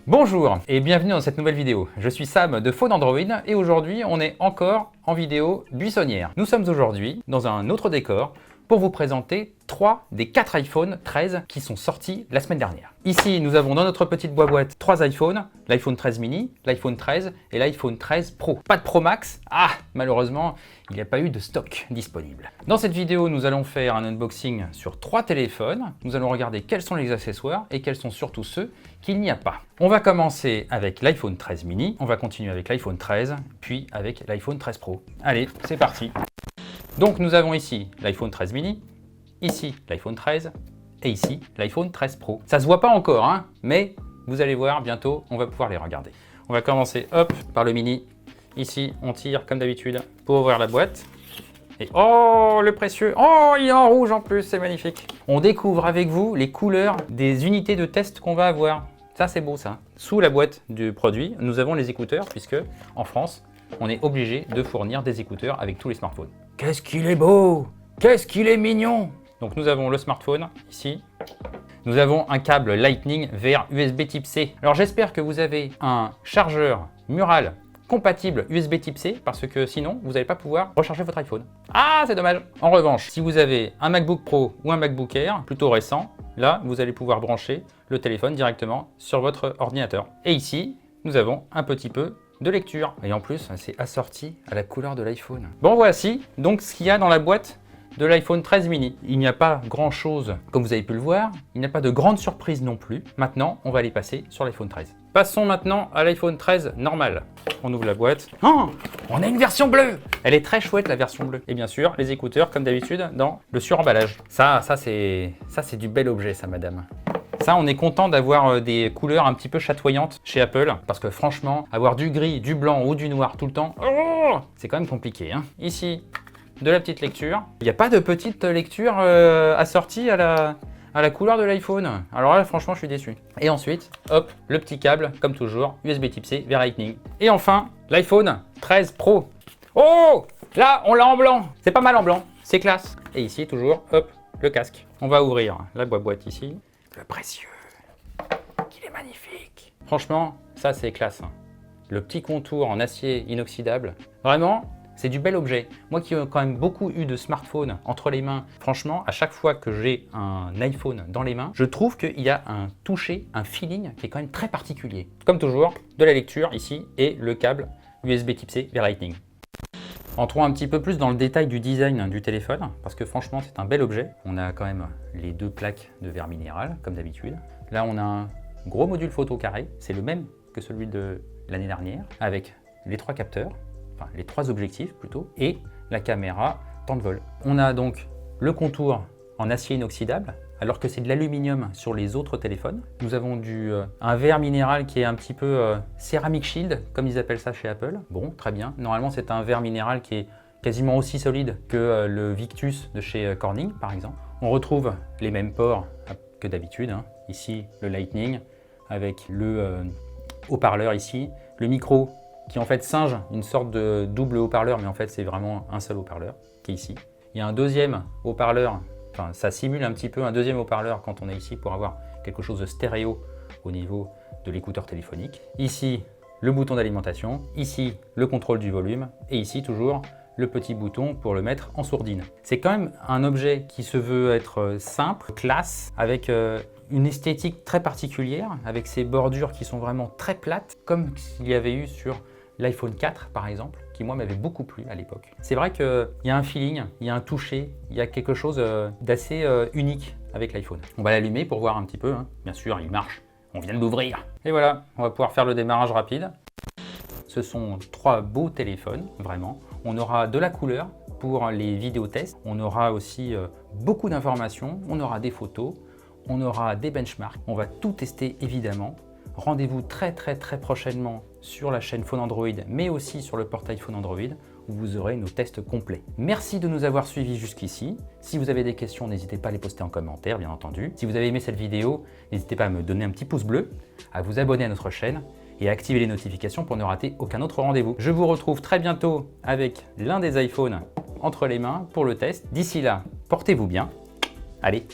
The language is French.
Bonjour et bienvenue dans cette nouvelle vidéo. Je suis Sam de Phone Android et aujourd'hui on est encore en vidéo buissonnière. Nous sommes aujourd'hui dans un autre décor pour vous présenter 3 des 4 iPhone 13 qui sont sortis la semaine dernière. Ici nous avons dans notre petite boîte 3 iPhones, l'iPhone 13 mini, l'iPhone 13 et l'iPhone 13 Pro. Pas de Pro Max, malheureusement il n'y a pas eu de stock disponible. Dans cette vidéo nous allons faire un unboxing sur 3 téléphones, nous allons regarder quels sont les accessoires et quels sont surtout ceux qu'il n'y a pas. On va commencer avec l'iPhone 13 mini, on va continuer avec l'iPhone 13, puis avec l'iPhone 13 Pro. Allez, c'est parti. Donc nous avons ici l'iPhone 13 mini, ici l'iPhone 13 et ici l'iPhone 13 Pro. Ça se voit pas encore, hein, mais vous allez voir bientôt, on va pouvoir les regarder. On va commencer par le mini. Ici, on tire comme d'habitude pour ouvrir la boîte. Et oh, le précieux, oh, il est en rouge en plus, c'est magnifique. On découvre avec vous les couleurs des unités de test qu'on va avoir. Ça, c'est beau ça. Sous la boîte du produit, nous avons les écouteurs puisque en France, on est obligé de fournir des écouteurs avec tous les smartphones. Qu'est-ce qu'il est beau! Qu'est-ce qu'il est mignon! Donc nous avons le smartphone ici. Nous avons un câble Lightning vers USB type C. Alors j'espère que vous avez un chargeur mural compatible USB type C parce que sinon vous n'allez pas pouvoir recharger votre iPhone. Ah, c'est dommage! En revanche, si vous avez un MacBook Pro ou un MacBook Air plutôt récent, là vous allez pouvoir brancher le téléphone directement sur votre ordinateur. Et ici, nous avons un petit peu de lecture. Et en plus, c'est assorti à la couleur de l'iPhone. Bon, voici donc ce qu'il y a dans la boîte de l'iPhone 13 mini. Il n'y a pas grand chose, comme vous avez pu le voir. Il n'y a pas de grande surprise non plus. Maintenant, on va aller passer sur l'iPhone 13. Passons maintenant à l'iPhone 13 normal. On ouvre la boîte. Oh, on a une version bleue! Elle est très chouette, la version bleue. Et bien sûr, les écouteurs, comme d'habitude, dans le suremballage. Ça c'est du bel objet, ça, madame. Ça, on est content d'avoir des couleurs un petit peu chatoyantes chez Apple, parce que franchement, avoir du gris, du blanc ou du noir tout le temps, c'est quand même compliqué, hein. Ici, de la petite lecture. Il n'y a pas de petite lecture assortie à la couleur de l'iPhone. Alors là, franchement, je suis déçu. Et ensuite, hop, le petit câble, comme toujours, USB type C vers Lightning. Et enfin, l'iPhone 13 Pro. Oh, là, on l'a en blanc. C'est pas mal en blanc, c'est classe. Et ici, toujours, hop, le casque. On va ouvrir la boîte ici. Le précieux, qu'il est magnifique. Franchement, ça c'est classe. Le petit contour en acier inoxydable, vraiment, c'est du bel objet. Moi qui ai quand même beaucoup eu de smartphones entre les mains, franchement, à chaque fois que j'ai un iPhone dans les mains, je trouve qu'il y a un toucher, un feeling qui est quand même très particulier. Comme toujours, de la lecture ici et le câble USB type C vers Lightning. Entrons un petit peu plus dans le détail du design du téléphone, parce que franchement c'est un bel objet. On a quand même les 2 plaques de verre minéral, comme d'habitude. Là on a un gros module photo carré, c'est le même que celui de l'année dernière, avec les 3 capteurs, enfin les 3 objectifs plutôt, et la caméra temps de vol. On a donc le contour en acier inoxydable, alors que c'est de l'aluminium sur les autres téléphones. Nous avons un verre minéral qui est un petit peu Ceramic Shield, comme ils appellent ça chez Apple. Bon, très bien. Normalement, c'est un verre minéral qui est quasiment aussi solide que le Victus de chez Corning, par exemple. On retrouve les mêmes ports que d'habitude, hein. Ici, le Lightning, avec le haut-parleur ici, le micro qui en fait singe une sorte de double haut-parleur, mais en fait, c'est vraiment un seul haut-parleur qui est ici. Il y a un deuxième haut-parleur. Enfin, ça simule un petit peu un deuxième haut-parleur quand on est ici pour avoir quelque chose de stéréo au niveau de l'écouteur téléphonique. Ici, le bouton d'alimentation, ici, le contrôle du volume et ici, toujours, le petit bouton pour le mettre en sourdine. C'est quand même un objet qui se veut être simple, classe, avec une esthétique très particulière, avec ses bordures qui sont vraiment très plates, comme il y avait eu sur l'iPhone 4 par exemple, qui moi m'avait beaucoup plu à l'époque. C'est vrai qu'il y a un feeling, il y a un toucher, il y a quelque chose d'assez unique avec l'iPhone. On va l'allumer pour voir un petit peu, hein. Bien sûr il marche, on vient de l'ouvrir. Et voilà, on va pouvoir faire le démarrage rapide. Ce sont 3 beaux téléphones, vraiment. On aura de la couleur pour les vidéos tests, on aura aussi beaucoup d'informations, on aura des photos, on aura des benchmarks, on va tout tester évidemment. Rendez-vous très prochainement sur la chaîne Phone Android, mais aussi sur le portail Phone Android, où vous aurez nos tests complets. Merci de nous avoir suivis jusqu'ici. Si vous avez des questions, n'hésitez pas à les poster en commentaire, bien entendu. Si vous avez aimé cette vidéo, n'hésitez pas à me donner un petit pouce bleu, à vous abonner à notre chaîne et à activer les notifications pour ne rater aucun autre rendez-vous. Je vous retrouve très bientôt avec l'un des iPhones entre les mains pour le test. D'ici là, portez-vous bien. Allez,